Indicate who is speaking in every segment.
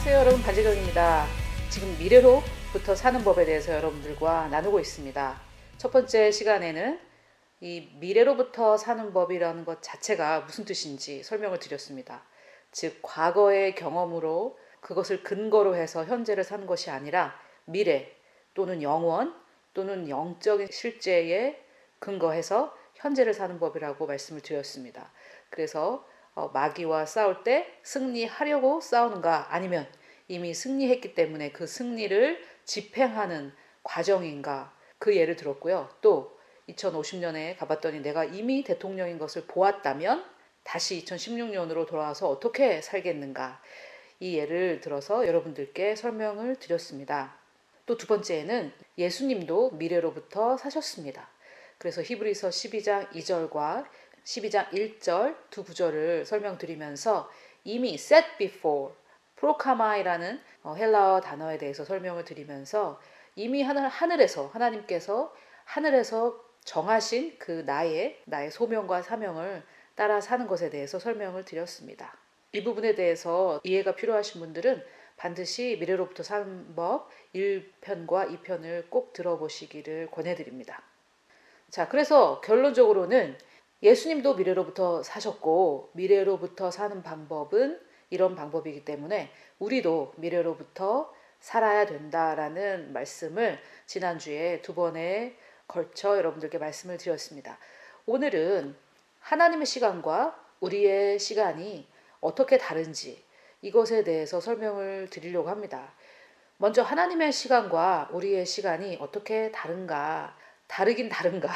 Speaker 1: 안녕하세요 여러분, 반지정입니다. 지금 미래로부터 사는 법에 대해서 여러분들과 나누고 있습니다. 첫 번째 시간에는 이 미래로부터 사는 법이라는 것 자체가 무슨 뜻인지 설명을 드렸습니다. 즉 과거의 경험으로 그것을 근거로 해서 현재를 사는 것이 아니라 미래 또는 영원 또는 영적인 실제에 근거해서 현재를 사는 법이라고 말씀을 드렸습니다. 그래서 마귀와 싸울 때 승리하려고 싸우는가, 아니면 이미 승리했기 때문에 그 승리를 집행하는 과정인가, 그 예를 들었고요. 또 2050년에 가봤더니 내가 이미 대통령인 것을 보았다면 다시 2016년으로 돌아와서 어떻게 살겠는가, 이 예를 들어서 여러분들께 설명을 드렸습니다. 또 두 번째는 예수님도 미래로부터 사셨습니다. 그래서 히브리서 12장 2절과 12장 1절 두 구절을 설명드리면서 이미 set before, 프로카마이라는 헬라어 단어에 대해서 설명을 드리면서 이미 하늘에서 하나님께서 하늘에서 정하신 그 나의 소명과 사명을 따라 사는 것에 대해서 설명을 드렸습니다. 이 부분에 대해서 이해가 필요하신 분들은 반드시 미래로부터 사는 법 1편과 2편을 꼭 들어보시기를 권해드립니다. 자, 그래서 결론적으로는 예수님도 미래로부터 사셨고 미래로부터 사는 방법은 이런 방법이기 때문에 우리도 미래로부터 살아야 된다라는 말씀을 지난주에 두 번에 걸쳐 여러분들께 말씀을 드렸습니다. 오늘은 하나님의 시간과 우리의 시간이 어떻게 다른지 이것에 대해서 설명을 드리려고 합니다. 먼저 하나님의 시간과 우리의 시간이 어떻게 다른가, 다르긴 다른가,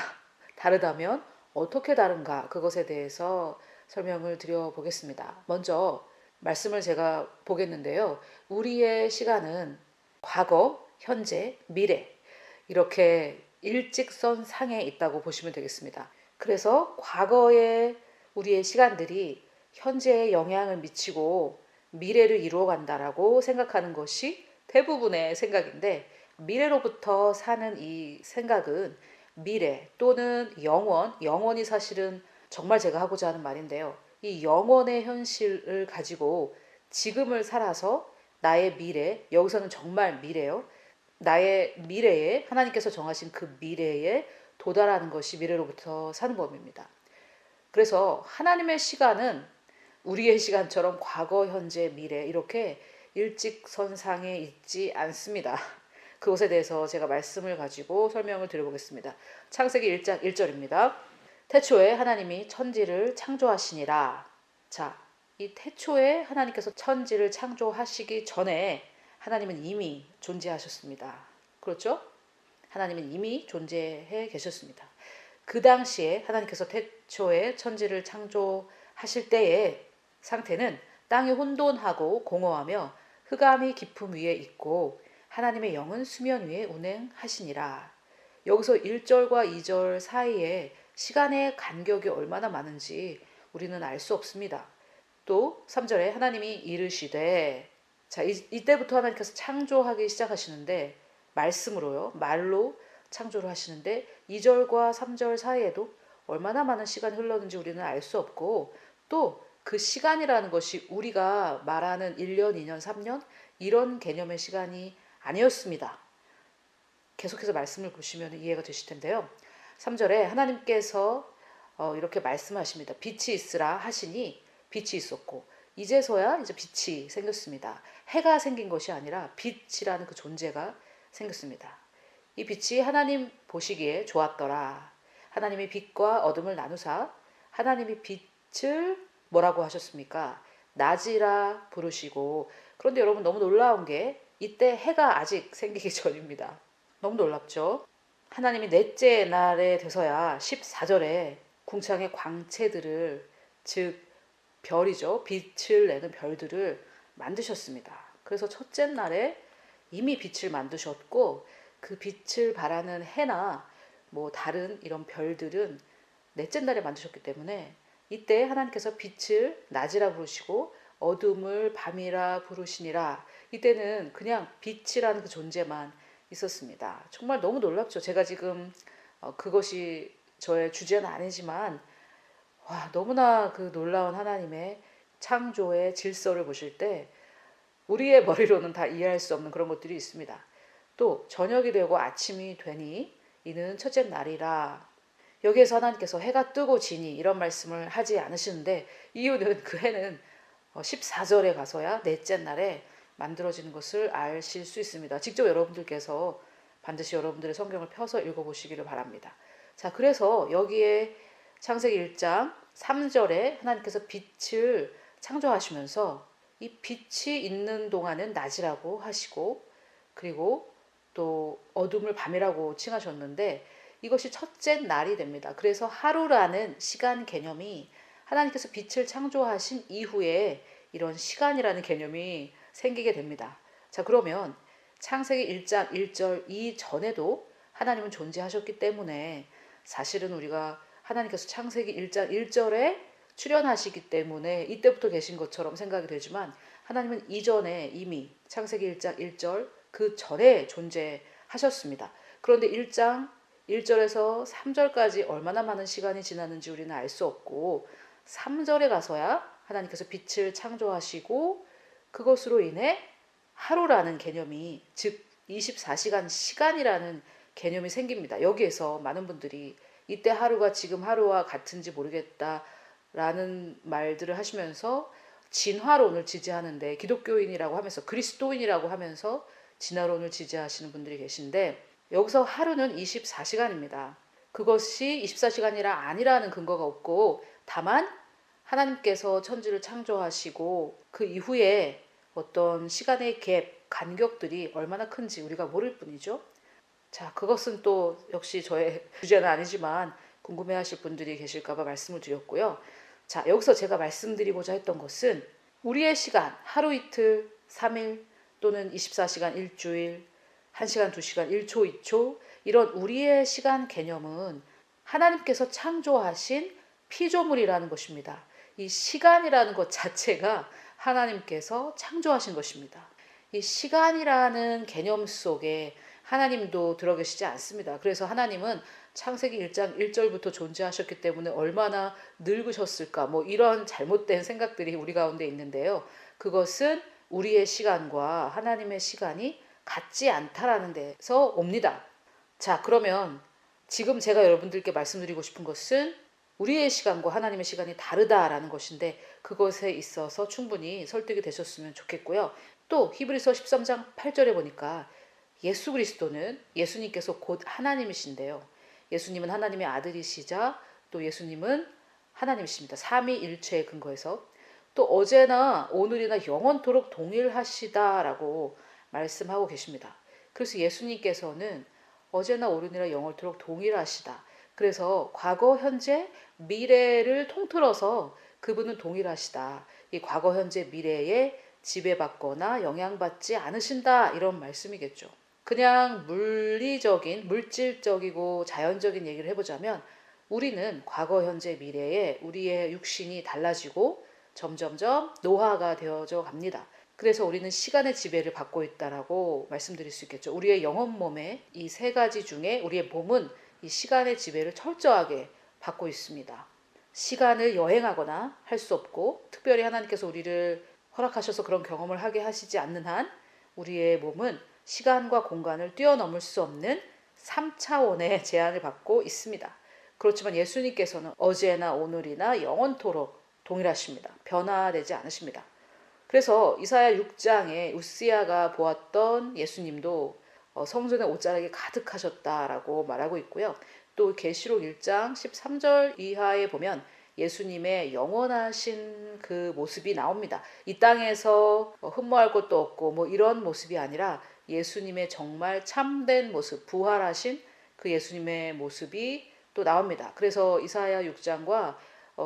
Speaker 1: 다르다면 어떻게 다른가, 그것에 대해서 설명을 드려보겠습니다. 먼저 말씀을 제가 보겠는데요. 우리의 시간은 과거, 현재, 미래 이렇게 일직선 상에 있다고 보시면 되겠습니다. 그래서 과거의 우리의 시간들이 현재에 영향을 미치고 미래를 이루어간다라고 생각하는 것이 대부분의 생각인데, 미래로부터 사는 이 생각은 미래 또는 영원이 사실은 정말 제가 하고자 하는 말인데요. 이 영원의 현실을 가지고 지금을 살아서 나의 미래, 여기서는 정말 미래요. 나의 미래에, 하나님께서 정하신 그 미래에 도달하는 것이 미래로부터 사는 법입니다. 그래서 하나님의 시간은 우리의 시간처럼 과거, 현재, 미래 이렇게 일직선상에 있지 않습니다. 그것에 대해서 제가 말씀을 가지고 설명을 드려보겠습니다. 창세기 1장 1절입니다. 태초에 하나님이 천지를 창조하시니라. 자, 이 태초에 하나님께서 천지를 창조하시기 전에 하나님은 이미 존재하셨습니다. 그렇죠? 하나님은 이미 존재해 계셨습니다. 그 당시에 하나님께서 태초에 천지를 창조하실 때의 상태는 땅이 혼돈하고 공허하며 흑암이 깊음 위에 있고 하나님의 영은 수면 위에 운행하시니라. 여기서 1절과 2절 사이에 시간의 간격이 얼마나 많은지 우리는 알 수 없습니다. 또 3절에 하나님이 이르시되, 자, 이때부터 하나님께서 창조하기 시작하시는데, 말씀으로요, 말로 창조를 하시는데 2절과 3절 사이에도 얼마나 많은 시간이 흘렀는지 우리는 알 수 없고, 또 그 시간이라는 것이 우리가 말하는 1년, 2년, 3년 이런 개념의 시간이 아니었습니다. 계속해서 말씀을 보시면 이해가 되실 텐데요. 3절에 하나님께서 이렇게 말씀하십니다. 빛이 있으라 하시니 빛이 있었고, 이제서야 이제 빛이 생겼습니다. 해가 생긴 것이 아니라 빛이라는 그 존재가 생겼습니다. 이 빛이 하나님 보시기에 좋았더라. 하나님이 빛과 어둠을 나누사 하나님이 빛을 뭐라고 하셨습니까? 낮이라 부르시고, 그런데 여러분 너무 놀라운 게 이때 해가 아직 생기기 전입니다. 너무 놀랍죠? 하나님이 넷째 날에 돼서야 14절에 궁창의 광채들을, 즉 별이죠, 빛을 내는 별들을 만드셨습니다. 그래서 첫째 날에 이미 빛을 만드셨고, 그 빛을 발하는 해나 뭐 다른 이런 별들은 넷째 날에 만드셨기 때문에 이때 하나님께서 빛을 낮이라 부르시고 어둠을 밤이라 부르시니라. 이때는 그냥 빛이라는 그 존재만 있었습니다. 정말 너무 놀랍죠. 제가 지금 그것이 저의 주제는 아니지만 너무나 그 놀라운 하나님의 창조의 질서를 보실 때 우리의 머리로는 다 이해할 수 없는 그런 것들이 있습니다. 또 저녁이 되고 아침이 되니 이는 첫째 날이라. 여기에서 하나님께서 해가 뜨고 지니 이런 말씀을 하지 않으시는데, 이유는 그 해는 14절에 가서야 넷째 날에 만들어지는 것을 아실 수 있습니다. 직접 여러분들께서 반드시 여러분들의 성경을 펴서 읽어보시기를 바랍니다. 자, 그래서 여기에 창세기 1장 3절에 하나님께서 빛을 창조하시면서 이 빛이 있는 동안은 낮이라고 하시고, 그리고 또 어둠을 밤이라고 칭하셨는데, 이것이 첫째 날이 됩니다. 그래서 하루라는 시간 개념이 하나님께서 빛을 창조하신 이후에 이런 시간이라는 개념이 생기게 됩니다. 자, 그러면 창세기 1장 1절 이전에도 하나님은 존재하셨기 때문에, 사실은 우리가 하나님께서 창세기 1장 1절에 출현하시기 때문에 이때부터 계신 것처럼 생각이 되지만, 하나님은 이전에 이미 창세기 1장 1절 그 전에 존재하셨습니다. 그런데 1장 1절에서 3절까지 얼마나 많은 시간이 지났는지 우리는 알 수 없고, 3절에 가서야 하나님께서 빛을 창조하시고 그것으로 인해 하루라는 개념이, 즉 24시간 시간이라는 개념이 생깁니다. 여기에서 많은 분들이 이때 하루가 지금 하루와 같은지 모르겠다라는 말들을 하시면서 진화론을 지지하는데, 기독교인이라고 하면서 그리스도인이라고 하면서 진화론을 지지하시는 분들이 계신데, 여기서 하루는 24시간입니다. 그것이 24시간이라 아니라는 근거가 없고, 다만 하나님께서 천지를 창조하시고 그 이후에 어떤 시간의 갭, 간격들이 얼마나 큰지 우리가 모를 뿐이죠. 자, 그것은 또 역시 저의 주제는 아니지만 궁금해하실 분들이 계실까봐 말씀을 드렸고요. 자, 여기서 제가 말씀드리고자 했던 것은, 우리의 시간, 하루 이틀, 3일 또는 24시간 일주일, 1시간, 2시간, 1초, 2초, 이런 우리의 시간 개념은 하나님께서 창조하신 피조물이라는 것입니다. 이 시간이라는 것 자체가 하나님께서 창조하신 것입니다. 이 시간이라는 개념 속에 하나님도 들어계시지 않습니다. 그래서 하나님은 창세기 1장 1절부터 존재하셨기 때문에 얼마나 늙으셨을까, 뭐 이런 잘못된 생각들이 우리 가운데 있는데요. 그것은 우리의 시간과 하나님의 시간이 같지 않다라는 데서 옵니다. 자, 그러면 지금 제가 여러분들께 말씀드리고 싶은 것은 우리의 시간과 하나님의 시간이 다르다라는 것인데, 그것에 있어서 충분히 설득이 되셨으면 좋겠고요. 또 히브리서 13장 8절에 보니까 예수 그리스도는, 예수님께서 곧 하나님이신데요. 예수님은 하나님의 아들이시자 또 예수님은 하나님이십니다. 삼위일체에 근거해서 또 어제나 오늘이나 영원토록 동일하시다라고 말씀하고 계십니다. 그래서 예수님께서는 어제나 오늘이나 영원토록 동일하시다. 그래서 과거, 현재, 미래를 통틀어서 그분은 동일하시다. 이 과거, 현재, 미래에 지배받거나 영향받지 않으신다, 이런 말씀이겠죠. 그냥 물리적인, 물질적이고 자연적인 얘기를 해보자면, 우리는 과거, 현재, 미래에 우리의 육신이 달라지고 점점점 노화가 되어져 갑니다. 그래서 우리는 시간의 지배를 받고 있다라고 말씀드릴 수 있겠죠. 우리의 영혼 몸의 이 세 가지 중에 우리의 몸은 이 시간의 지배를 철저하게 받고 있습니다. 시간을 여행하거나 할 수 없고, 특별히 하나님께서 우리를 허락하셔서 그런 경험을 하게 하시지 않는 한 우리의 몸은 시간과 공간을 뛰어넘을 수 없는 3차원의 제한을 받고 있습니다. 그렇지만 예수님께서는 어제나 오늘이나 영원토록 동일하십니다. 변화되지 않으십니다. 그래서 이사야 6장에 우시야가 보았던 예수님도 성전의 옷자락이 가득하셨다라고 말하고 있고요. 또 계시록 1장 13절 이하에 보면 예수님의 영원하신 그 모습이 나옵니다. 이 땅에서 흠모할 것도 없고 뭐 이런 모습이 아니라 예수님의 정말 참된 모습, 부활하신 그 예수님의 모습이 또 나옵니다. 그래서 이사야 6장과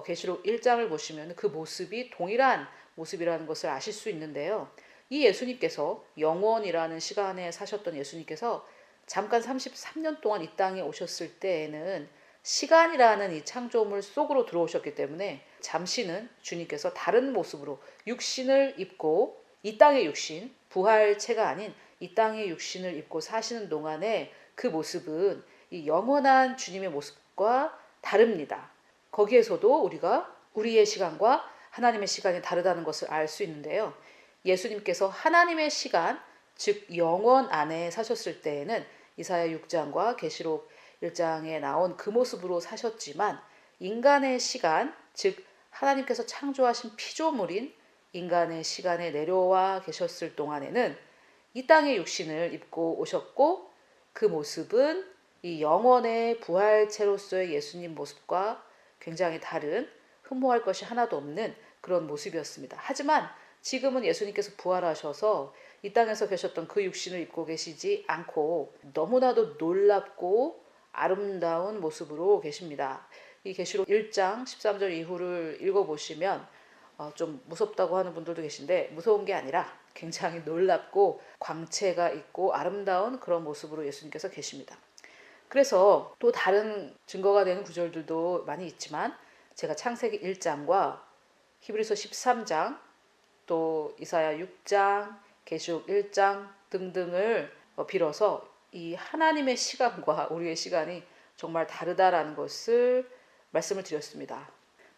Speaker 1: 계시록 1장을 보시면 그 모습이 동일한 모습이라는 것을 아실 수 있는데요. 이 예수님께서, 영원이라는 시간에 사셨던 예수님께서 잠깐 33년 동안 이 땅에 오셨을 때에는 시간이라는 이 창조물 속으로 들어오셨기 때문에 잠시는 주님께서 다른 모습으로 육신을 입고, 이 땅의 육신, 부활체가 아닌 이 땅의 육신을 입고 사시는 동안에 그 모습은 이 영원한 주님의 모습과 다릅니다. 거기에서도 우리가 우리의 시간과 하나님의 시간이 다르다는 것을 알 수 있는데요. 예수님께서 하나님의 시간, 즉 영원 안에 사셨을 때에는 이사야 6장과 계시록 1장에 나온 그 모습으로 사셨지만 인간의 시간, 즉 하나님께서 창조하신 피조물인 인간의 시간에 내려와 계셨을 동안에는 이 땅의 육신을 입고 오셨고 그 모습은 이 영원의 부활체로서의 예수님 모습과 굉장히 다른 흠모할 것이 하나도 없는 그런 모습이었습니다. 하지만 지금은 예수님께서 부활하셔서 이 땅에서 계셨던 그 육신을 입고 계시지 않고 너무나도 놀랍고 아름다운 모습으로 계십니다. 이 계시록 1장 13절 이후를 읽어보시면 좀 무섭다고 하는 분들도 계신데 무서운 게 아니라 굉장히 놀랍고 광채가 있고 아름다운 그런 모습으로 예수님께서 계십니다. 그래서 또 다른 증거가 되는 구절들도 많이 있지만 제가 창세기 1장과 히브리서 13장 또 이사야 6장 계시록 1장 등등을 빌어서 이 하나님의 시간과 우리의 시간이 정말 다르다라는 것을 말씀을 드렸습니다.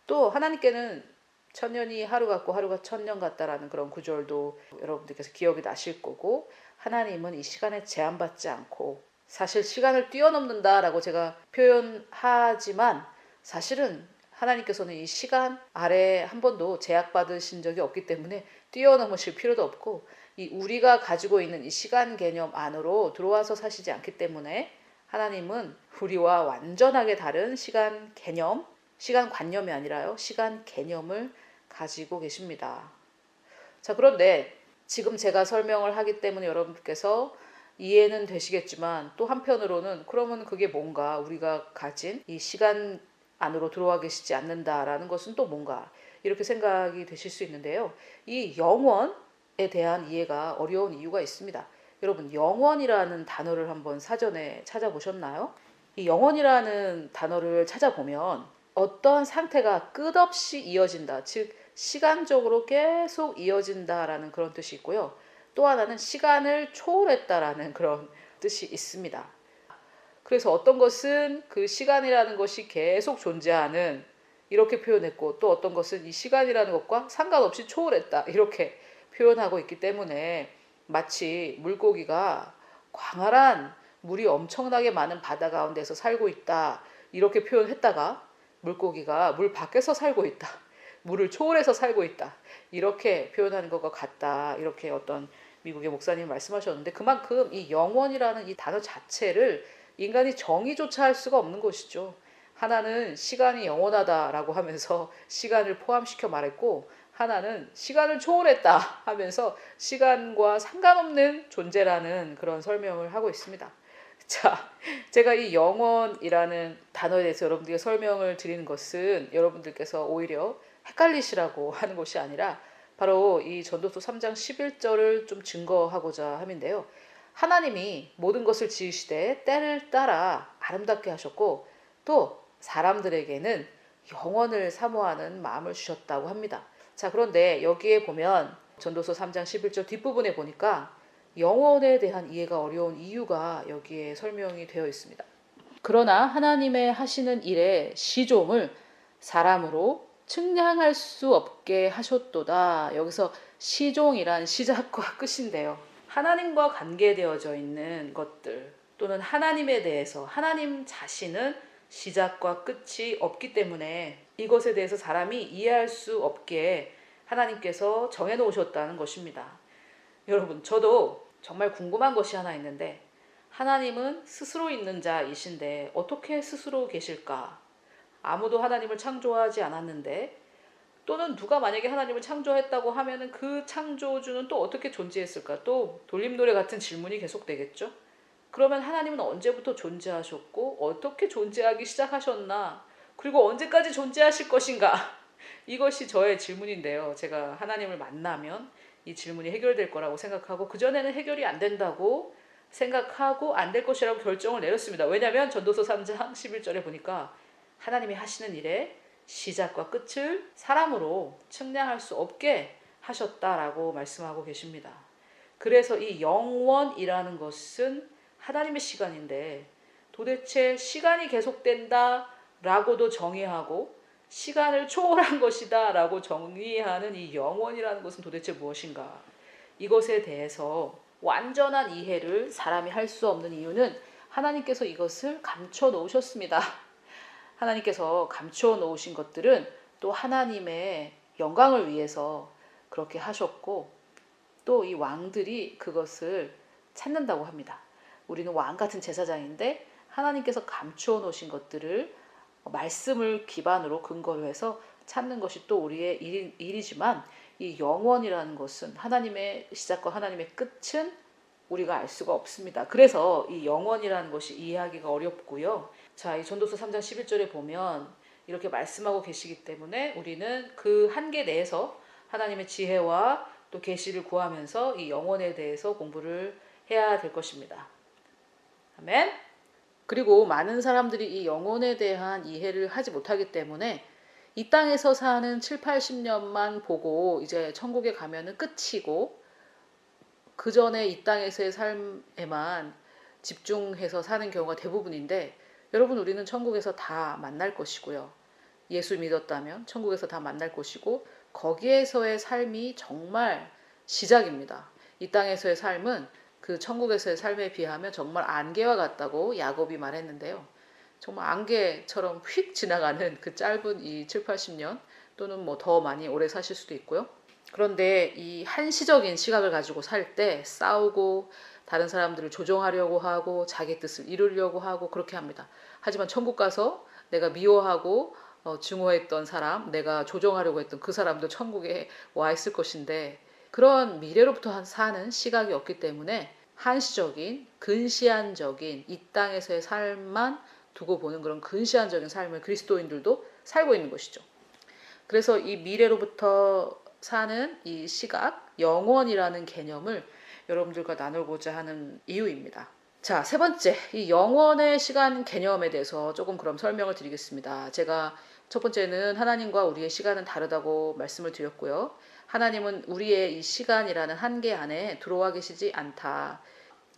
Speaker 1: 또 하나님께는 천년이 하루 같고 하루가 천년 같다라는 그런 구절도 여러분들께서 기억이 나실 거고 하나님은 이 시간에 제한받지 않고 사실 시간을 뛰어넘는다라고 제가 표현하지만 사실은 하나님께서는 이 시간 아래 한 번도 제약받으신 적이 없기 때문에 뛰어넘으실 필요도 없고 이 우리가 가지고 있는 이 시간 개념 안으로 들어와서 사시지 않기 때문에 하나님은 우리와 완전하게 다른 시간 개념, 시간 관념이 아니라요. 시간 개념을 가지고 계십니다. 자, 그런데 지금 제가 설명을 하기 때문에 여러분께서 이해는 되시겠지만 또 한편으로는 그러면 그게 뭔가 우리가 가진 이 시간 안으로 들어와 계시지 않는다라는 것은 또 뭔가 이렇게 생각이 되실 수 있는데요. 이 영원에 대한 이해가 어려운 이유가 있습니다. 여러분 영원이라는 단어를 한번 사전에 찾아보셨나요? 이 영원이라는 단어를 찾아보면 어떤 상태가 끝없이 이어진다. 즉 시간적으로 계속 이어진다라는 그런 뜻이 있고요. 또 하나는 시간을 초월했다라는 그런 뜻이 있습니다. 그래서 어떤 것은 그 시간이라는 것이 계속 존재하는 이렇게 표현했고 또 어떤 것은 이 시간이라는 것과 상관없이 초월했다 이렇게 표현하고 있기 때문에 마치 물고기가 광활한 물이 엄청나게 많은 바다 가운데서 살고 있다 이렇게 표현했다가 물고기가 물 밖에서 살고 있다 물을 초월해서 살고 있다 이렇게 표현하는 것과 같다 이렇게 어떤 미국의 목사님이 말씀하셨는데 그만큼 이 영원이라는 이 단어 자체를 인간이 정의조차 할 수가 없는 것이죠. 하나는 시간이 영원하다라고 하면서 시간을 포함시켜 말했고 하나는 시간을 초월했다 하면서 시간과 상관없는 존재라는 그런 설명을 하고 있습니다. 자, 제가 이 영원이라는 단어에 대해서 여러분들께 설명을 드리는 것은 여러분들께서 오히려 헷갈리시라고 하는 것이 아니라 바로 이 전도서 3장 11절을 좀 증거하고자 함인데요. 하나님이 모든 것을 지으시되 때를 따라 아름답게 하셨고 또 사람들에게는 영원을 사모하는 마음을 주셨다고 합니다. 자, 그런데 여기에 보면 전도서 3장 11절 뒷부분에 보니까 영원에 대한 이해가 어려운 이유가 여기에 설명이 되어 있습니다. 그러나 하나님의 하시는 일의 시종을 사람으로 측량할 수 없게 하셨도다. 여기서 시종이란 시작과 끝인데요. 하나님과 관계되어져 있는 것들 또는 하나님에 대해서 하나님 자신은 시작과 끝이 없기 때문에 이것에 대해서 사람이 이해할 수 없게 하나님께서 정해놓으셨다는 것입니다. 여러분 저도 정말 궁금한 것이 하나 있는데 하나님은 스스로 있는 자이신데 어떻게 스스로 계실까? 아무도 하나님을 창조하지 않았는데 또는 누가 만약에 하나님을 창조했다고 하면은 그 창조주는 또 어떻게 존재했을까? 또 돌림노래 같은 질문이 계속되겠죠? 그러면 하나님은 언제부터 존재하셨고 어떻게 존재하기 시작하셨나? 그리고 언제까지 존재하실 것인가? 이것이 저의 질문인데요. 제가 하나님을 만나면 이 질문이 해결될 거라고 생각하고 그전에는 해결이 안 된다고 생각하고 안 될 것이라고 결정을 내렸습니다. 왜냐하면 전도서 3장 11절에 보니까 하나님이 하시는 일에 시작과 끝을 사람으로 측량할 수 없게 하셨다라고 말씀하고 계십니다. 그래서 이 영원이라는 것은 하나님의 시간인데 도대체 시간이 계속된다 라고도 정의하고 시간을 초월한 것이다 라고 정의하는 이 영원이라는 것은 도대체 무엇인가? 이것에 대해서 완전한 이해를 사람이 할 수 없는 이유는 하나님께서 이것을 감춰 놓으셨습니다. 하나님께서 감춰 놓으신 것들은 또 하나님의 영광을 위해서 그렇게 하셨고, 또 이 왕들이 그것을 찾는다고 합니다. 우리는 왕 같은 제사장인데 하나님께서 감추어 놓으신 것들을 말씀을 기반으로 근거로 해서 찾는 것이 또 우리의 일이지만, 이 영원이라는 것은 하나님의 시작과 하나님의 끝은 우리가 알 수가 없습니다. 그래서 이 영원이라는 것이 이해하기가 어렵고요. 자, 이 전도서 3장 11절에 보면 이렇게 말씀하고 계시기 때문에 우리는 그 한계 내에서 하나님의 지혜와 또 계시를 구하면서 이 영혼에 대해서 공부를 해야 될 것입니다. 아멘. 그리고 많은 사람들이 이 영혼에 대한 이해를 하지 못하기 때문에 이 땅에서 사는 7, 80년만 보고 이제 천국에 가면은 끝이고, 그 전에 이 땅에서의 삶에만 집중해서 사는 경우가 대부분인데, 여러분, 우리는 천국에서 다 만날 것이고요. 예수 믿었다면 천국에서 다 만날 것이고, 거기에서의 삶이 정말 시작입니다. 이 땅에서의 삶은 그 천국에서의 삶에 비하면 정말 안개와 같다고 야곱이 말했는데요. 정말 안개처럼 휙 지나가는 그 짧은 이 7, 80년 또는 뭐 더 많이 오래 사실 수도 있고요. 그런데 이 한시적인 시각을 가지고 살 때 싸우고 다른 사람들을 조종하려고 하고 자기 뜻을 이루려고 하고 그렇게 합니다. 하지만 천국 가서 내가 미워하고 증오했던 사람, 내가 조종하려고 했던 그 사람도 천국에 와 있을 것인데, 그런 미래로부터 사는 시각이 없기 때문에 한시적인 근시안적인 이 땅에서의 삶만 두고 보는 그런 근시안적인 삶을 그리스도인들도 살고 있는 것이죠. 그래서 이 미래로부터 사는 이 시각, 영원이라는 개념을 여러분들과 나누고자 하는 이유입니다. 자, 세 번째, 이 영원의 시간 개념에 대해서 조금 그럼 설명을 드리겠습니다. 제가 첫 번째는 하나님과 우리의 시간은 다르다고 말씀을 드렸고요. 하나님은 우리의 이 시간이라는 한계 안에 들어와 계시지 않다.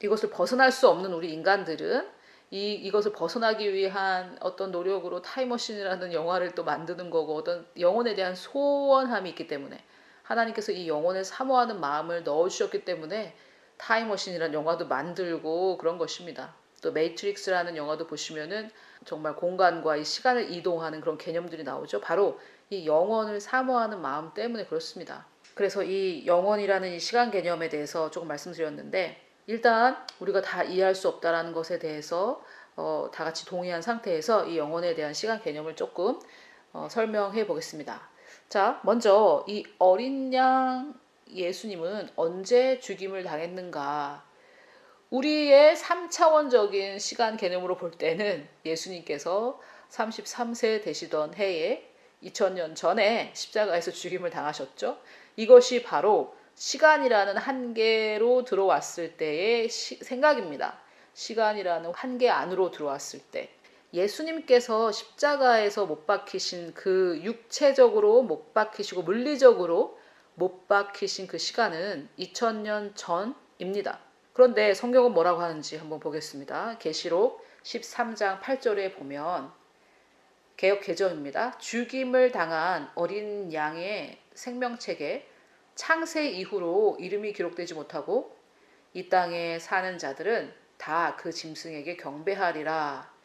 Speaker 1: 이것을 벗어날 수 없는 우리 인간들은 이것을 벗어나기 위한 어떤 노력으로 타임머신이라는 영화를 또 만드는 거고, 어떤 영혼에 대한 소원함이 있기 때문에 하나님께서 이 영혼을 사모하는 마음을 넣어주셨기 때문에 타임머신이라는 영화도 만들고 그런 것입니다. 또 매트릭스라는 영화도 보시면은 정말 공간과 이 시간을 이동하는 그런 개념들이 나오죠. 바로 이 영혼을 사모하는 마음 때문에 그렇습니다. 그래서 이 영혼이라는 이 시간 개념에 대해서 조금 말씀드렸는데, 일단 우리가 다 이해할 수 없다라는 것에 대해서 다 같이 동의한 상태에서 이 영혼에 대한 시간 개념을 조금 설명해 보겠습니다. 자, 먼저 이 어린 양 예수님은 언제 죽임을 당했는가? 우리의 3차원적인 시간 개념으로 볼 때는 예수님께서 33세 되시던 해에 2000년 전에 십자가에서 죽임을 당하셨죠. 이것이 바로 시간이라는 한계로 들어왔을 때의 생각입니다. 시간이라는 한계 안으로 들어왔을 때 예수님께서 십자가에서 못 박히신 그 육체적으로 못 박히시고 물리적으로 못 박히신 그 시간은 2000년 전입니다. 그런데 성경은 뭐라고 하는지 한번 보겠습니다. 계시록 13장 8절에 보면 개역 개정입니다. 죽임을 당한 어린 양의 생명책에 창세 이후로 이름이 기록되지 못하고 이 땅에 사는 자들은 다 그 짐승에게 경배하리라.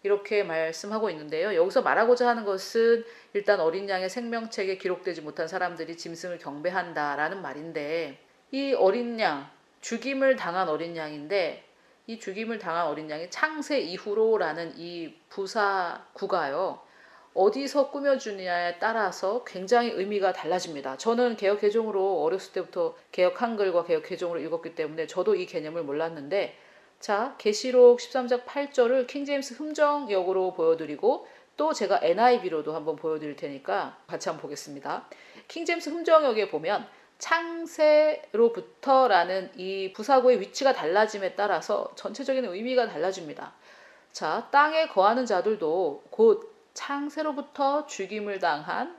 Speaker 1: 이렇게 말씀하고 있는데요. 여기서 말하고자 하는 것은 일단 어린 양의 생명책에 기록되지 못한 사람들이 짐승을 경배한다라는 말인데, 이 어린 양, 죽임을 당한 어린 양인데, 이 죽임을 당한 어린 양이 창세 이후로라는 이 부사구가요, 어디서 꾸며주느냐에 따라서 굉장히 의미가 달라집니다. 저는 개역 개종으로 어렸을 때부터 개역 한글과 개역 개종으로 읽었기 때문에 저도 이 개념을 몰랐는데, 자, 계시록 13장 8절을 킹제임스 흠정역으로 보여드리고 또 제가 NIV로도 한번 보여드릴 테니까 같이 한번 보겠습니다. 킹제임스 흠정역에 보면 창세로부터라는 이 부사구의 위치가 달라짐에 따라서 전체적인 의미가 달라집니다. 자, 땅에 거하는 자들도 곧 창세로부터 죽임을 당한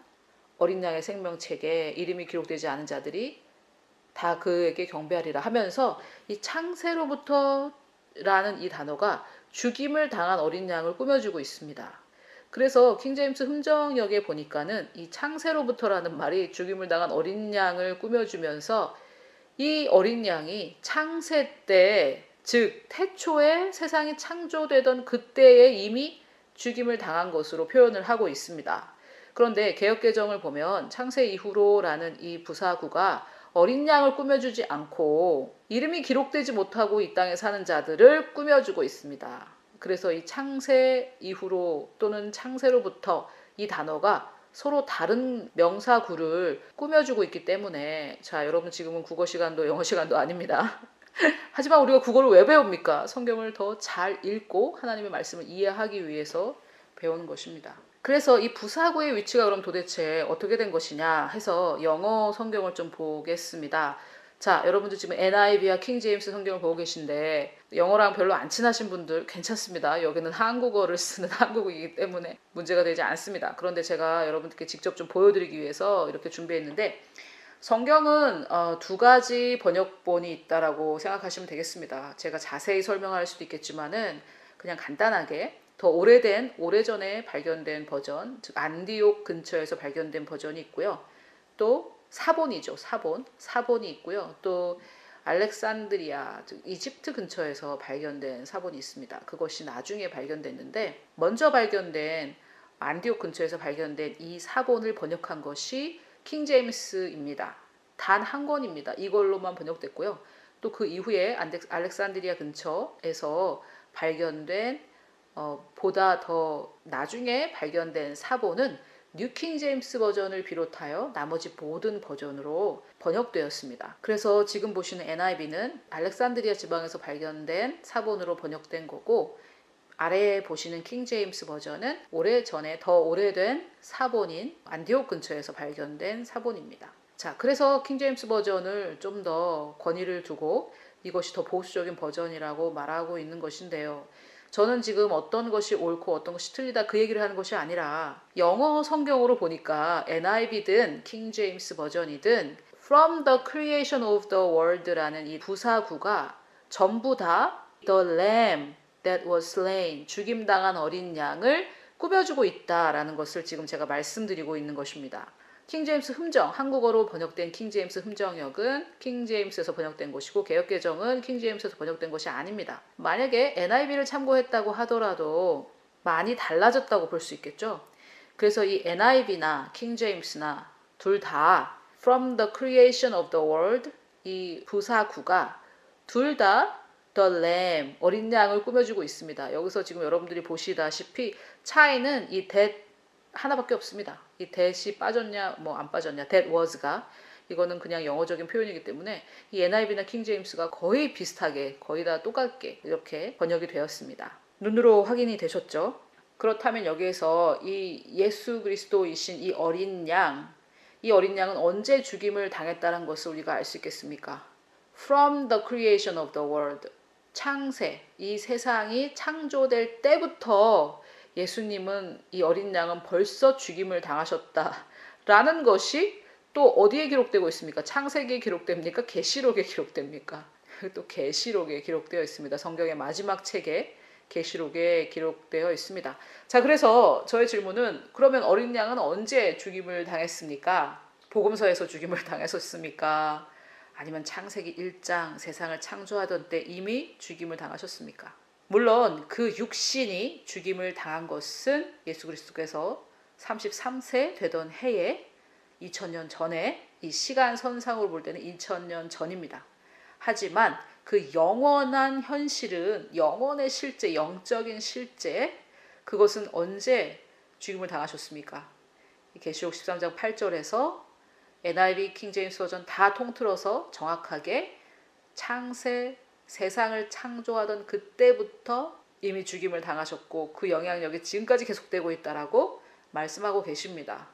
Speaker 1: 어린 양의 생명책에 이름이 기록되지 않은 자들이 다 그에게 경배하리라 하면서 이 창세로부터라는 이 단어가 죽임을 당한 어린 양을 꾸며주고 있습니다. 그래서 킹제임스 흠정역에 보니까는 이 창세로부터라는 말이 죽임을 당한 어린 양을 꾸며주면서 이 어린 양이 창세 때, 즉 태초에 세상이 창조되던 그때에 이미 죽임을 당한 것으로 표현을 하고 있습니다. 그런데 개역개정을 보면 창세 이후로라는 이 부사구가 어린 양을 꾸며주지 않고 이름이 기록되지 못하고 이 땅에 사는 자들을 꾸며주고 있습니다. 그래서 이 창세 이후로 또는 창세로부터 이 단어가 서로 다른 명사구를 꾸며주고 있기 때문에, 자, 여러분 지금은 국어 시간도 영어 시간도 아닙니다. 하지만 우리가 국어를 왜 배웁니까? 성경을 더 잘 읽고 하나님의 말씀을 이해하기 위해서 배우는 것입니다. 그래서 이 부사구의 위치가 그럼 도대체 어떻게 된 것이냐 해서 영어 성경을 좀 보겠습니다. 자, 여러분들 지금 NIV와 킹 제임스 성경을 보고 계신데 영어랑 별로 안 친하신 분들 괜찮습니다. 여기는 한국어를 쓰는 한국이기 때문에 문제가 되지 않습니다. 그런데 제가 여러분들께 직접 좀 보여드리기 위해서 이렇게 준비했는데, 성경은 두 가지 번역본이 있다라고 생각하시면 되겠습니다. 제가 자세히 설명할 수도 있겠지만은 그냥 간단하게 더 오래전에 발견된 버전, 즉 안디옥 근처에서 발견된 버전이 있고요. 또 사본이죠. 사본이 있고요. 또 알렉산드리아, 즉 이집트 근처에서 발견된 사본이 있습니다. 그것이 나중에 발견됐는데, 먼저 발견된 안디옥 근처에서 발견된 이 사본을 번역한 것이 킹 제임스입니다. 단 한 권입니다. 이걸로만 번역됐고요. 또 그 이후에 알렉산드리아 근처에서 발견된 보다 더 나중에 발견된 사본은 뉴킹 제임스 버전을 비롯하여 나머지 모든 버전으로 번역되었습니다. 그래서 지금 보시는 NIV는 알렉산드리아 지방에서 발견된 사본으로 번역된 거고, 아래에 보시는 킹 제임스 버전은 오래전에 더 오래된 사본인 안디옥 근처에서 발견된 사본입니다. 자, 그래서 킹 제임스 버전을 좀 더 권위를 두고 이것이 더 보수적인 버전이라고 말하고 있는 것인데요. 저는 지금 어떤 것이 옳고 어떤 것이 틀리다 그 얘기를 하는 것이 아니라, 영어 성경으로 보니까 NIV든 킹 제임스 버전이든 From the creation of the world라는 이 부사구가 전부 다 The lamb that was slain, 죽임당한 어린 양을 꾸며주고 있다라는 것을 지금 제가 말씀드리고 있는 것입니다. 킹 제임스 흠정, 한국어로 번역된 킹 제임스 흠정역은 킹 제임스에서 번역된 것이고, 개역개정은 킹 제임스에서 번역된 것이 아닙니다. 만약에 NIV를 참고했다고 하더라도 많이 달라졌다고 볼 수 있겠죠. 그래서 이 NIV나 킹 제임스나 둘 다 From the creation of the world, 이 부사구가 둘 다 The Lamb, 어린 양을 꾸며주고 있습니다. 여기서 지금 여러분들이 보시다시피 차이는 이 that 하나밖에 없습니다. 이 that이 빠졌냐 뭐 안 빠졌냐, that was가, 이거는 그냥 영어적인 표현이기 때문에 이 NIV나 킹 제임스가 거의 비슷하게, 거의 다 똑같게 이렇게 번역이 되었습니다. 눈으로 확인이 되셨죠? 그렇다면 여기에서 이 예수 그리스도이신 이 어린 양은 언제 죽임을 당했다는 것을 우리가 알 수 있겠습니까? From the creation of the world, 창세, 이 세상이 창조될 때부터 예수님은, 이 어린 양은 벌써 죽임을 당하셨다라는 것이 또 어디에 기록되고 있습니까? 창세기에 기록됩니까? 계시록에 기록됩니까? 또 계시록에 기록되어 있습니다. 성경의 마지막 책에 계시록에 기록되어 있습니다. 자, 그래서 저의 질문은, 그러면 어린 양은 언제 죽임을 당했습니까? 복음서에서 죽임을 당했었습니까? 아니면 창세기 1장 세상을 창조하던 때 이미 죽임을 당하셨습니까? 물론 그 육신이 죽임을 당한 것은 예수 그리스도께서 33세 되던 해에 2000년 전에, 이 시간 선상으로 볼 때는 2000년 전입니다. 하지만 그 영원한 현실은, 영원의 실제, 영적인 실제, 그것은 언제 죽임을 당하셨습니까? 계시록 13장 8절에서 NIV, 킹 제임스 버전 다 통틀어서 정확하게 창세, 세상을 창조하던 그때부터 이미 죽임을 당하셨고 그 영향력이 지금까지 계속되고 있다라고 말씀하고 계십니다.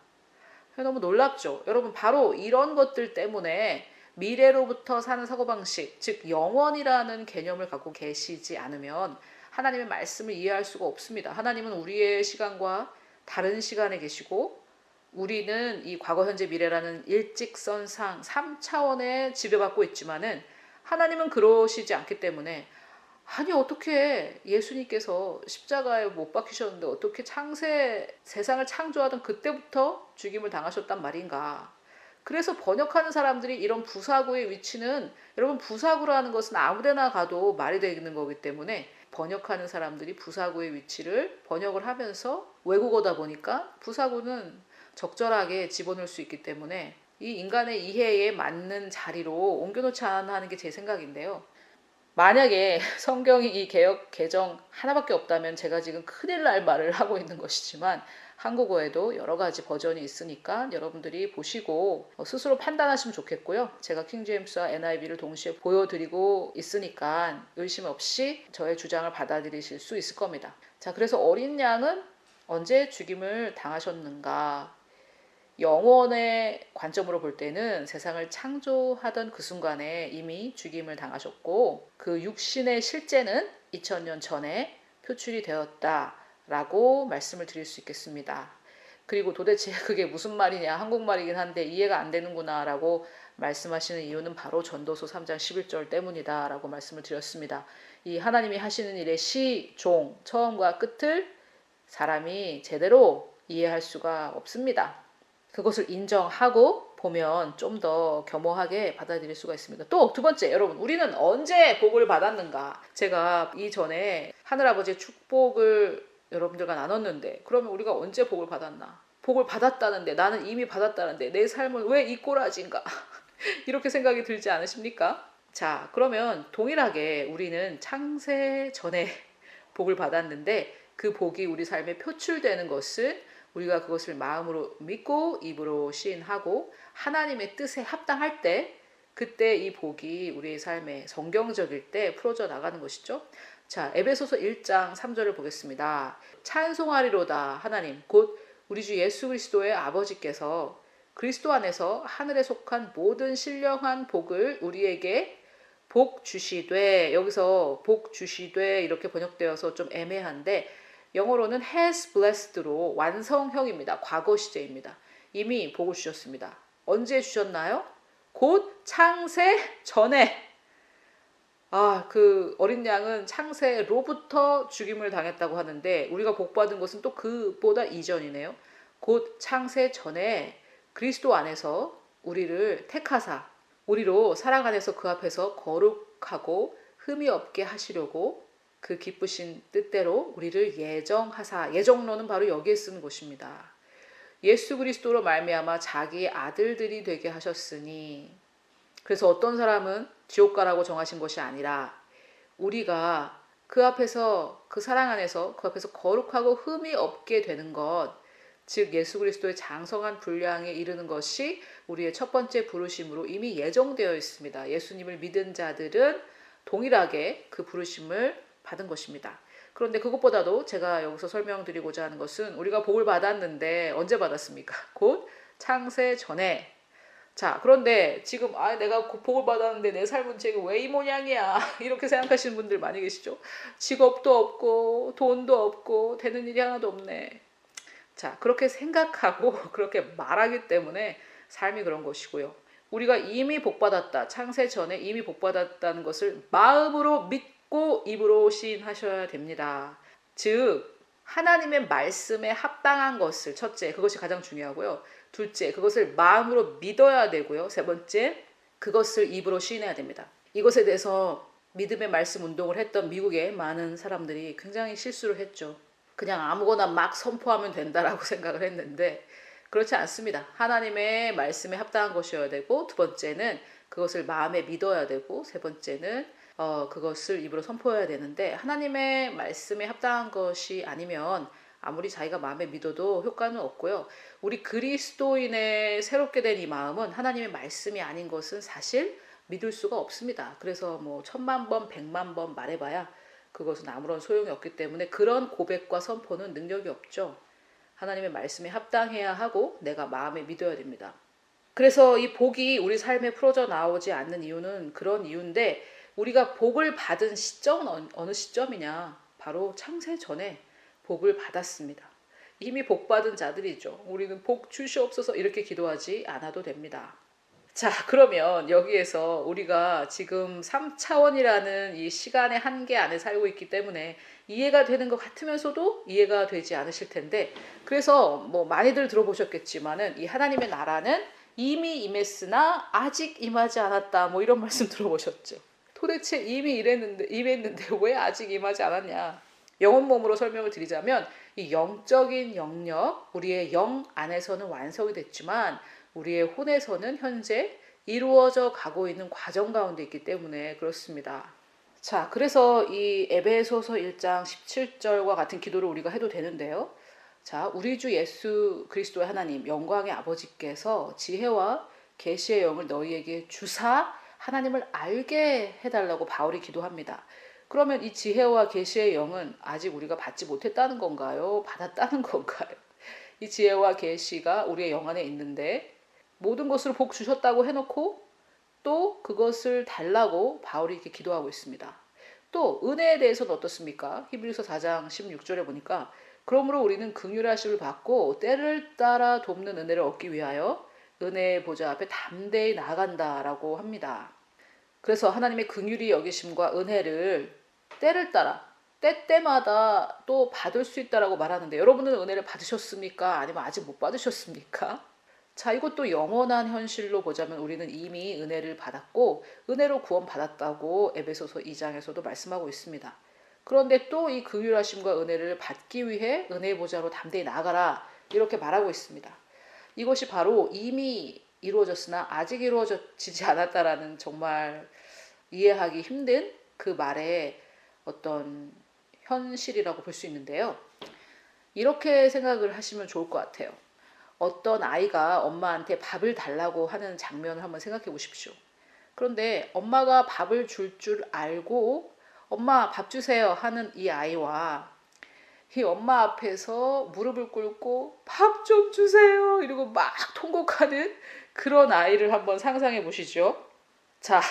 Speaker 1: 너무 놀랍죠? 여러분, 바로 이런 것들 때문에 미래로부터 사는 사고방식, 즉 영원이라는 개념을 갖고 계시지 않으면 하나님의 말씀을 이해할 수가 없습니다. 하나님은 우리의 시간과 다른 시간에 계시고, 우리는 이 과거, 현재, 미래라는 일직선상 3차원에 지배받고 있지만은 하나님은 그러시지 않기 때문에, 아니 어떻게 예수님께서 십자가에 못 박히셨는데 어떻게 세상을 창조하던 그때부터 죽임을 당하셨단 말인가. 그래서 번역하는 사람들이 이런 부사구의 위치는, 여러분 부사구라는 것은 아무데나 가도 말이 되는 거기 때문에 번역하는 사람들이 부사구의 위치를 번역을 하면서, 외국어다 보니까 부사구는 적절하게 집어넣을 수 있기 때문에 이 인간의 이해에 맞는 자리로 옮겨놓지 않아 하는 게 제 생각인데요. 만약에 성경이 이 개역 개정 하나밖에 없다면 제가 지금 큰일 날 말을 하고 있는 것이지만, 한국어에도 여러 가지 버전이 있으니까 여러분들이 보시고 스스로 판단하시면 좋겠고요. 제가 킹제임스와 NIV를 동시에 보여드리고 있으니까 의심 없이 저의 주장을 받아들이실 수 있을 겁니다. 자, 그래서 어린 양은 언제 죽임을 당하셨는가? 영원의 관점으로 볼 때는 세상을 창조하던 그 순간에 이미 죽임을 당하셨고, 그 육신의 실제는 2000년 전에 표출이 되었다라고 말씀을 드릴 수 있겠습니다. 그리고 도대체 그게 무슨 말이냐, 한국말이긴 한데 이해가 안 되는구나 라고 말씀하시는 이유는 바로 전도서 3장 11절 때문이다 라고 말씀을 드렸습니다. 이 하나님이 하시는 일의 시종, 처음과 끝을 사람이 제대로 이해할 수가 없습니다. 그것을 인정하고 보면 좀 더 겸허하게 받아들일 수가 있습니다. 또 두 번째, 여러분, 우리는 언제 복을 받았는가? 제가 이전에 하늘아버지의 축복을 여러분들과 나눴는데, 그러면 우리가 언제 복을 받았나? 복을 받았다는데, 나는 이미 받았다는데 내 삶은 왜 이 꼬라지인가? 이렇게 생각이 들지 않으십니까? 자, 그러면 동일하게 우리는 창세 전에 복을 받았는데, 그 복이 우리 삶에 표출되는 것은 우리가 그것을 마음으로 믿고 입으로 시인하고 하나님의 뜻에 합당할 때, 그때 이 복이 우리의 삶에 성경적일 때 풀어져 나가는 것이죠. 자, 에베소서 1장 3절을 보겠습니다. 찬송하리로다 하나님 곧 우리 주 예수 그리스도의 아버지께서 그리스도 안에서 하늘에 속한 모든 신령한 복을 우리에게 복 주시되, 여기서 복 주시되 이렇게 번역되어서 좀 애매한데, 영어로는 has blessed로 완성형입니다. 과거 시제입니다. 이미 복을 주셨습니다. 언제 주셨나요? 곧 창세 전에. 그 어린 양은 창세로부터 죽임을 당했다고 하는데, 우리가 복받은 것은 또 그보다 이전이네요. 곧 창세 전에 그리스도 안에서 우리를 택하사 우리로 사랑 안에서 그 앞에서 거룩하고 흠이 없게 하시려고 그 기쁘신 뜻대로 우리를 예정하사, 예정론은 바로 여기에 쓰는 것입니다. 예수 그리스도로 말미암아 자기의 아들들이 되게 하셨으니, 그래서 어떤 사람은 지옥 가라고 정하신 것이 아니라 우리가 그 앞에서, 그 사랑 안에서 그 앞에서 거룩하고 흠이 없게 되는 것, 즉 예수 그리스도의 장성한 분량에 이르는 것이 우리의 첫 번째 부르심으로 이미 예정되어 있습니다. 예수님을 믿은 자들은 동일하게 그 부르심을 받은 것입니다. 그런데 그것보다도 제가 여기서 설명드리고자 하는 것은, 우리가 복을 받았는데 언제 받았습니까? 곧 창세 전에. 자, 그런데 지금 내가 복을 받았는데 내 삶은 지금 왜 이 모양이야 이렇게 생각하시는 분들 많이 계시죠? 직업도 없고 돈도 없고 되는 일이 하나도 없네. 자, 그렇게 생각하고 그렇게 말하기 때문에 삶이 그런 것이고요. 우리가 이미 복받았다, 창세 전에 이미 복받았다는 것을 마음으로 믿고 입으로 시인하셔야 됩니다. 즉 하나님의 말씀에 합당한 것을, 첫째, 그것이 가장 중요하고요. 둘째, 그것을 마음으로 믿어야 되고요. 세 번째, 그것을 입으로 시인해야 됩니다. 이것에 대해서 믿음의 말씀 운동을 했던 미국의 많은 사람들이 굉장히 실수를 했죠. 그냥 아무거나 막 선포하면 된다라고 생각을 했는데 그렇지 않습니다. 하나님의 말씀에 합당한 것이어야 되고, 두 번째는 그것을 마음에 믿어야 되고, 세 번째는 그것을 입으로 선포해야 되는데, 하나님의 말씀에 합당한 것이 아니면 아무리 자기가 마음에 믿어도 효과는 없고요. 우리 그리스도인의 새롭게 된 이 마음은 하나님의 말씀이 아닌 것은 사실 믿을 수가 없습니다. 그래서 1000만 번, 100만 번 말해봐야 그것은 아무런 소용이 없기 때문에 그런 고백과 선포는 능력이 없죠. 하나님의 말씀에 합당해야 하고 내가 마음에 믿어야 됩니다. 그래서 이 복이 우리 삶에 풀어져 나오지 않는 이유는 그런 이유인데, 우리가 복을 받은 시점은 어느 시점이냐? 바로 창세 전에 복을 받았습니다. 이미 복 받은 자들이죠. 우리는 복 주시옵소서 이렇게 기도하지 않아도 됩니다. 자, 그러면 여기에서 우리가 지금 3차원이라는 이 시간의 한계 안에 살고 있기 때문에 이해가 되는 것 같으면서도 이해가 되지 않으실 텐데, 그래서 많이들 들어보셨겠지만은 이 하나님의 나라는 이미 임했으나 아직 임하지 않았다. 뭐 이런 말씀 들어보셨죠? 도대체 이미 임했는데 왜 아직 임하지 않았냐? 영혼 몸으로 설명을 드리자면 이 영적인 영역, 우리의 영 안에서는 완성이 됐지만 우리의 혼에서는 현재 이루어져 가고 있는 과정 가운데 있기 때문에 그렇습니다. 자, 그래서 이 에베소서 1장 17절과 같은 기도를 우리가 해도 되는데요. 자, 우리 주 예수 그리스도의 하나님, 영광의 아버지께서 지혜와 계시의 영을 너희에게 주사 하나님을 알게 해달라고 바울이 기도합니다. 그러면 이 지혜와 계시의 영은 아직 우리가 받지 못했다는 건가요? 받았다는 건가요? 이 지혜와 계시가 우리의 영 안에 있는데 모든 것을 복 주셨다고 해놓고 또 그것을 달라고 바울이 이렇게 기도하고 있습니다. 또 은혜에 대해서는 어떻습니까? 히브리서 4장 16절에 보니까 그러므로 우리는 긍휼하심을 받고 때를 따라 돕는 은혜를 얻기 위하여 은혜의 보좌 앞에 담대히 나아간다라고 합니다. 그래서 하나님의 긍휼히 여기심과 은혜를 때를 따라 때때마다 또 받을 수 있다라고 말하는데 여러분은 은혜를 받으셨습니까? 아니면 아직 못 받으셨습니까? 자, 이것도 영원한 현실로 보자면 우리는 이미 은혜를 받았고 은혜로 구원받았다고 에베소서 2장에서도 말씀하고 있습니다. 그런데 또 이 긍휼하심과 은혜를 받기 위해 은혜의 보좌로 담대히 나아가라 이렇게 말하고 있습니다. 이것이 바로 이미 이루어졌으나 아직 이루어지지 않았다라는 정말 이해하기 힘든 그 말의 어떤 현실이라고 볼 수 있는데요. 이렇게 생각을 하시면 좋을 것 같아요. 어떤 아이가 엄마한테 밥을 달라고 하는 장면을 한번 생각해 보십시오. 그런데 엄마가 밥을 줄 줄 알고 엄마 밥 주세요 하는 이 아이와 이 엄마 앞에서 무릎을 꿇고 밥 좀 주세요 이러고 막 통곡하는 그런 아이를 한번 상상해 보시죠. 자,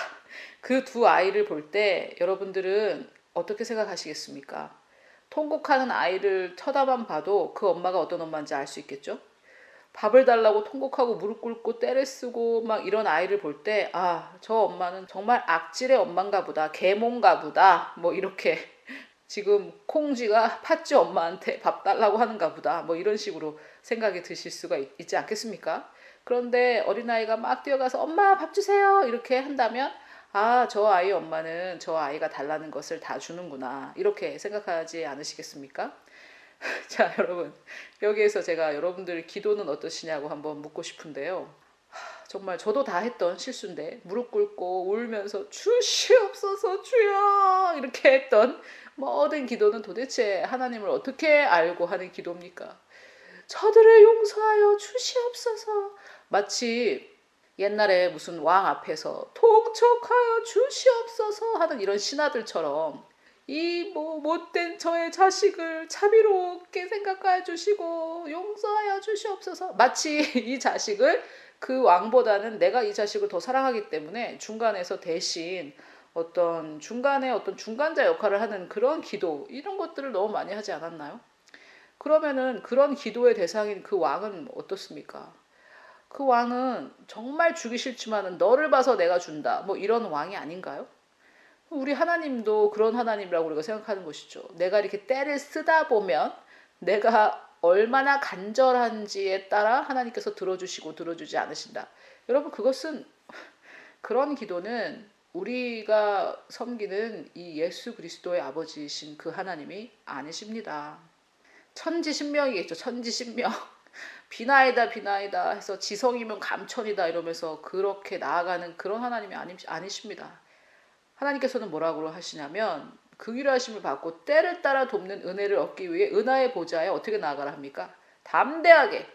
Speaker 1: 그 두 아이를 볼 때 여러분들은 어떻게 생각하시겠습니까? 통곡하는 아이를 쳐다만 봐도 그 엄마가 어떤 엄마인지 알 수 있겠죠? 밥을 달라고 통곡하고 무릎 꿇고 떼를 쓰고 막 이런 아이를 볼 때, 아, 저 엄마는 정말 악질의 엄마인가 보다, 계몽가 보다, 뭐 이렇게 지금 콩쥐가 팥쥐 엄마한테 밥 달라고 하는가 보다, 뭐 이런 식으로 생각이 드실 수가 있지 않겠습니까? 그런데 어린아이가 막 뛰어가서 엄마 밥 주세요 이렇게 한다면 아, 저 아이 엄마는 저 아이가 달라는 것을 다 주는구나 이렇게 생각하지 않으시겠습니까? 자, 여러분, 여기에서 제가 여러분들 기도는 어떠시냐고 한번 묻고 싶은데요. 정말 저도 다 했던 실수인데 무릎 꿇고 울면서 주시옵소서 주여 이렇게 했던 모든 기도는 도대체 하나님을 어떻게 알고 하는 기도입니까? 저들을 용서하여 주시옵소서. 마치 옛날에 무슨 왕 앞에서 통촉하여 주시옵소서 하는 이런 신하들처럼 이 뭐 못된 저의 자식을 자비롭게 생각하여 주시고 용서하여 주시옵소서. 마치 이 자식을 그 왕보다는 내가 이 자식을 더 사랑하기 때문에 중간에서 대신 어떤 중간에 어떤 중간자 역할을 하는 그런 기도 이런 것들을 너무 많이 하지 않았나요? 그러면은 그런 기도의 대상인 그 왕은 어떻습니까? 그 왕은 정말 주기 싫지만은 너를 봐서 내가 준다. 뭐 이런 왕이 아닌가요? 우리 하나님도 그런 하나님이라고 우리가 생각하는 것이죠. 내가 이렇게 때를 쓰다 보면 내가 얼마나 간절한지에 따라 하나님께서 들어주시고 들어주지 않으신다. 여러분 그것은 그런 기도는 우리가 섬기는 이 예수 그리스도의 아버지이신 그 하나님이 아니십니다. 천지신명이겠죠. 천지신명. 비나이다 비나이다 해서 지성이면 감천이다 이러면서 그렇게 나아가는 그런 하나님이 아니십니다. 하나님께서는 뭐라고 하시냐면 긍휼하심을 받고 때를 따라 돕는 은혜를 얻기 위해 은하의 보좌에 어떻게 나아가라 합니까? 담대하게.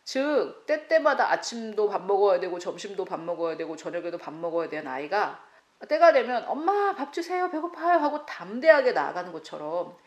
Speaker 1: 즉 때때마다 아침도 밥 먹어야 되고 점심도 밥 먹어야 되고 저녁에도 밥 먹어야 되는 아이가 때가 되면 엄마 밥 주세요 배고파요 하고 담대하게 나아가는 것처럼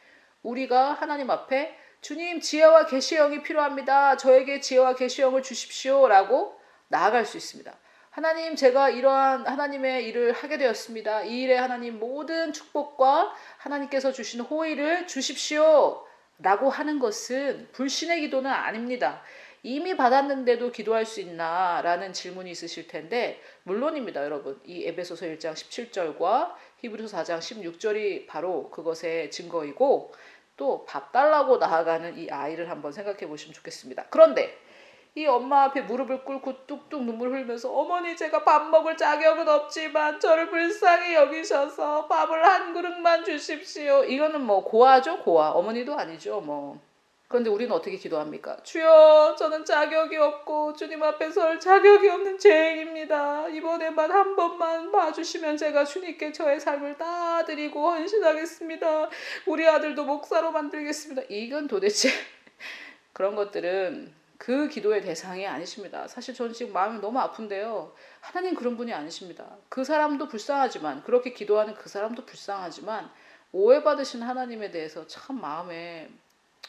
Speaker 1: 우리가 하나님 앞에 주님 지혜와 계시의 영이 필요합니다. 저에게 지혜와 계시의 영을 주십시오 라고 나아갈 수 있습니다. 하나님 제가 이러한 하나님의 일을 하게 되었습니다. 이 일에 하나님 모든 축복과 하나님께서 주신 호의를 주십시오 라고 하는 것은 불신의 기도는 아닙니다. 이미 받았는데도 기도할 수 있나 라는 질문이 있으실 텐데 물론입니다. 여러분 이 에베소서 1장 17절과 히브리서 4장 16절이 바로 그것의 증거이고 또 밥 달라고 나아가는 이 아이를 한번 생각해 보시면 좋겠습니다. 그런데 이 엄마 앞에 무릎을 꿇고 뚝뚝 눈물 흘리면서 어머니 제가 밥 먹을 자격은 없지만 저를 불쌍히 여기셔서 밥을 한 그릇만 주십시오. 이거는 뭐 고아죠, 고아. 어머니도 아니죠 뭐. 그런데 우리는 어떻게 기도합니까? 주여 저는 자격이 없고 주님 앞에 설 자격이 없는 죄인입니다. 이번에만 한 번만 봐주시면 제가 주님께 저의 삶을 다 드리고 헌신하겠습니다. 우리 아들도 목사로 만들겠습니다. 이건 도대체 그런 것들은 그 기도의 대상이 아니십니다. 사실 저는 지금 마음이 너무 아픈데요. 하나님 그런 분이 아니십니다. 그 사람도 불쌍하지만 그렇게 기도하는 그 사람도 불쌍하지만 오해받으신 하나님에 대해서 참 마음에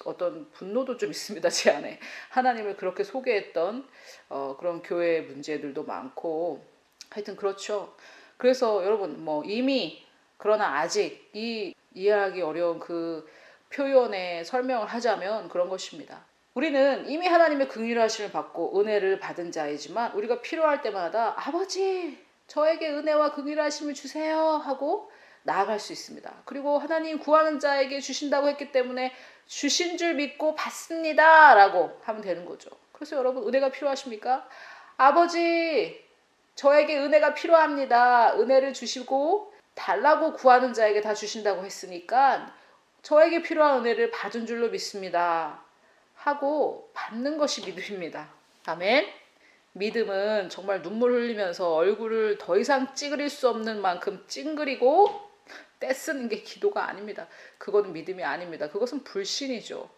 Speaker 1: 어떤 분노도 좀 있습니다. 제 안에 하나님을 그렇게 소개했던 그런 교회 문제들도 많고 하여튼 그렇죠. 그래서 여러분 뭐 이미 그러나 아직 이 이해하기 어려운 그 표현에 설명을 하자면 그런 것입니다. 우리는 이미 하나님의 긍휼하심을 받고 은혜를 받은 자이지만 우리가 필요할 때마다 아버지 저에게 은혜와 긍휼하심을 주세요 하고 나아갈 수 있습니다. 그리고 하나님 구하는 자에게 주신다고 했기 때문에 주신 줄 믿고 받습니다 라고 하면 되는 거죠. 그래서 여러분 은혜가 필요하십니까? 아버지 저에게 은혜가 필요합니다. 은혜를 주시고 달라고 구하는 자에게 다 주신다고 했으니까 저에게 필요한 은혜를 받은 줄로 믿습니다 하고 받는 것이 믿음입니다. 아멘. 믿음은 정말 눈물 흘리면서 얼굴을 더 이상 찌그릴 수 없는 만큼 찡그리고 떼쓰는 게 기도가 아닙니다. 그거는 믿음이 아닙니다. 그것은 불신이죠.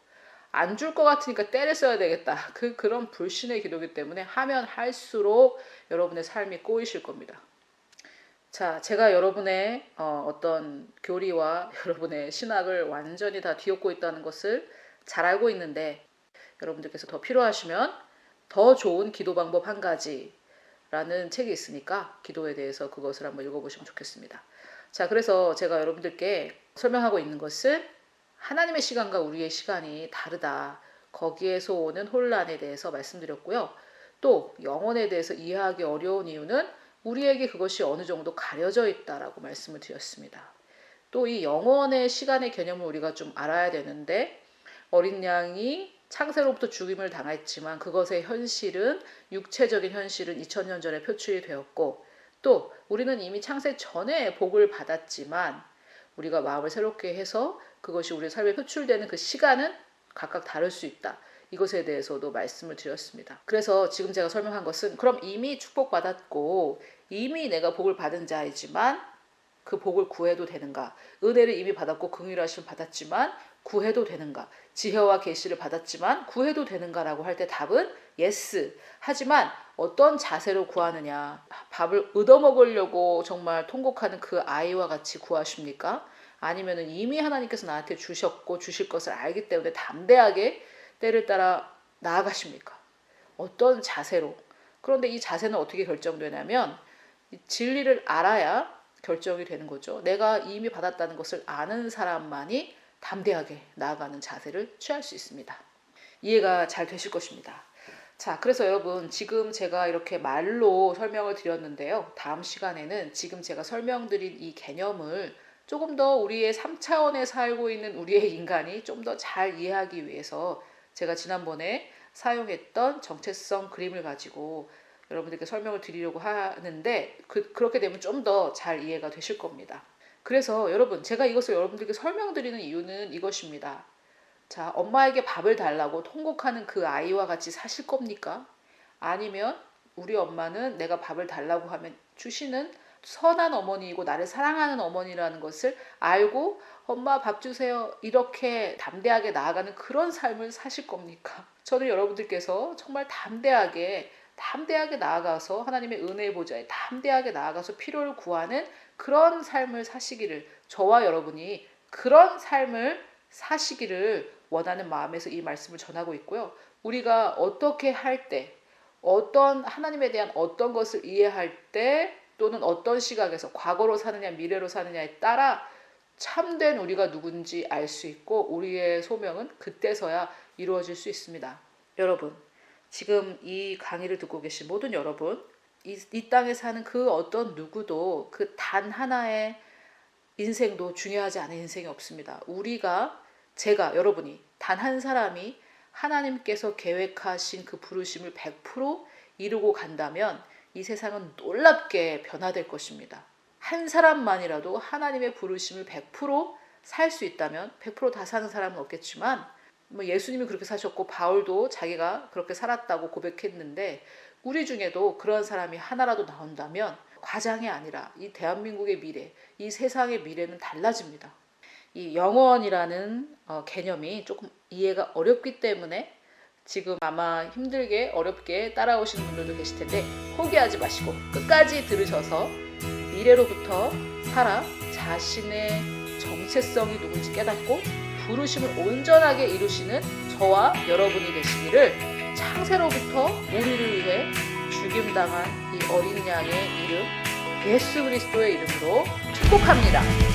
Speaker 1: 안 줄 것 같으니까 때를 써야 되겠다. 그런 불신의 기도이기 때문에 하면 할수록 여러분의 삶이 꼬이실 겁니다. 자, 제가 여러분의 어떤 교리와 여러분의 신학을 완전히 다 뒤엎고 있다는 것을 잘 알고 있는데 여러분들께서 더 필요하시면 더 좋은 기도 방법 한 가지라는 책이 있으니까 기도에 대해서 그것을 한번 읽어보시면 좋겠습니다. 자, 그래서 제가 여러분들께 설명하고 있는 것은 하나님의 시간과 우리의 시간이 다르다. 거기에서 오는 혼란에 대해서 말씀드렸고요. 또 영혼에 대해서 이해하기 어려운 이유는 우리에게 그것이 어느 정도 가려져 있다라고 말씀을 드렸습니다. 또 이 영혼의 시간의 개념을 우리가 좀 알아야 되는데 어린 양이 창세로부터 죽임을 당했지만 그것의 현실은 육체적인 현실은 2000년 전에 표출이 되었고 또 우리는 이미 창세 전에 복을 받았지만 우리가 마음을 새롭게 해서 그것이 우리 삶에 표출되는 그 시간은 각각 다를 수 있다. 이것에 대해서도 말씀을 드렸습니다. 그래서 지금 제가 설명한 것은 그럼 이미 축복받았고 이미 내가 복을 받은 자이지만 그 복을 구해도 되는가? 은혜를 이미 받았고 긍휼하심을 받았지만 구해도 되는가? 지혜와 계시를 받았지만 구해도 되는가라고 할 때 답은 yes. 하지만 어떤 자세로 구하느냐? 밥을 얻어먹으려고 정말 통곡하는 그 아이와 같이 구하십니까? 아니면은 이미 하나님께서 나한테 주셨고 주실 것을 알기 때문에 담대하게 때를 따라 나아가십니까? 어떤 자세로? 그런데 이 자세는 어떻게 결정되냐면 진리를 알아야 결정이 되는 거죠. 내가 이미 받았다는 것을 아는 사람만이 담대하게 나아가는 자세를 취할 수 있습니다. 이해가 잘 되실 것입니다. 자, 그래서 여러분 지금 제가 이렇게 말로 설명을 드렸는데요. 다음 시간에는 지금 제가 설명드린 이 개념을 조금 더 우리의 3차원에 살고 있는 우리의 인간이 좀 더 잘 이해하기 위해서 제가 지난번에 사용했던 정체성 그림을 가지고 여러분들께 설명을 드리려고 하는데 그렇게 되면 좀 더 잘 이해가 되실 겁니다. 그래서 여러분 제가 이것을 여러분들께 설명드리는 이유는 이것입니다. 자, 엄마에게 밥을 달라고 통곡하는 그 아이와 같이 사실 겁니까? 아니면 우리 엄마는 내가 밥을 달라고 하면 주시는 선한 어머니이고 나를 사랑하는 어머니라는 것을 알고 엄마 밥 주세요 이렇게 담대하게 나아가는 그런 삶을 사실 겁니까? 저는 여러분들께서 정말 담대하게 나아가서 하나님의 은혜의 보좌에 담대하게 나아가서 필요를 구하는 그런 삶을 사시기를 저와 여러분이 그런 삶을 사시기를 원하는 마음에서 이 말씀을 전하고 있고요. 우리가 어떻게 할 때 어떤 하나님에 대한 어떤 것을 이해할 때 또는 어떤 시각에서 과거로 사느냐 미래로 사느냐에 따라 참된 우리가 누군지 알 수 있고 우리의 소명은 그때서야 이루어질 수 있습니다. 여러분 지금 이 강의를 듣고 계신 모든 여러분 이 땅에 사는 그 어떤 누구도 그 단 하나의 인생도 중요하지 않은 인생이 없습니다. 제가 여러분이 단 한 사람이 하나님께서 계획하신 그 부르심을 100% 이루고 간다면 이 세상은 놀랍게 변화될 것입니다. 한 사람만이라도 하나님의 부르심을 100% 살 수 있다면 100% 다 사는 사람은 없겠지만 예수님이 그렇게 사셨고 바울도 자기가 그렇게 살았다고 고백했는데 우리 중에도 그런 사람이 하나라도 나온다면 과장이 아니라 이 대한민국의 미래, 이 세상의 미래는 달라집니다. 이 영원이라는 개념이 조금 이해가 어렵기 때문에 지금 아마 힘들게 어렵게 따라오시는 분들도 계실 텐데 포기하지 마시고 끝까지 들으셔서 미래로부터 살아 자신의 정체성이 누군지 깨닫고 부르심을 온전하게 이루시는 저와 여러분이 되시기를 창세로부터 우리를 위해 죽임당한 이 어린 양의 이름 예수 그리스도의 이름으로 축복합니다.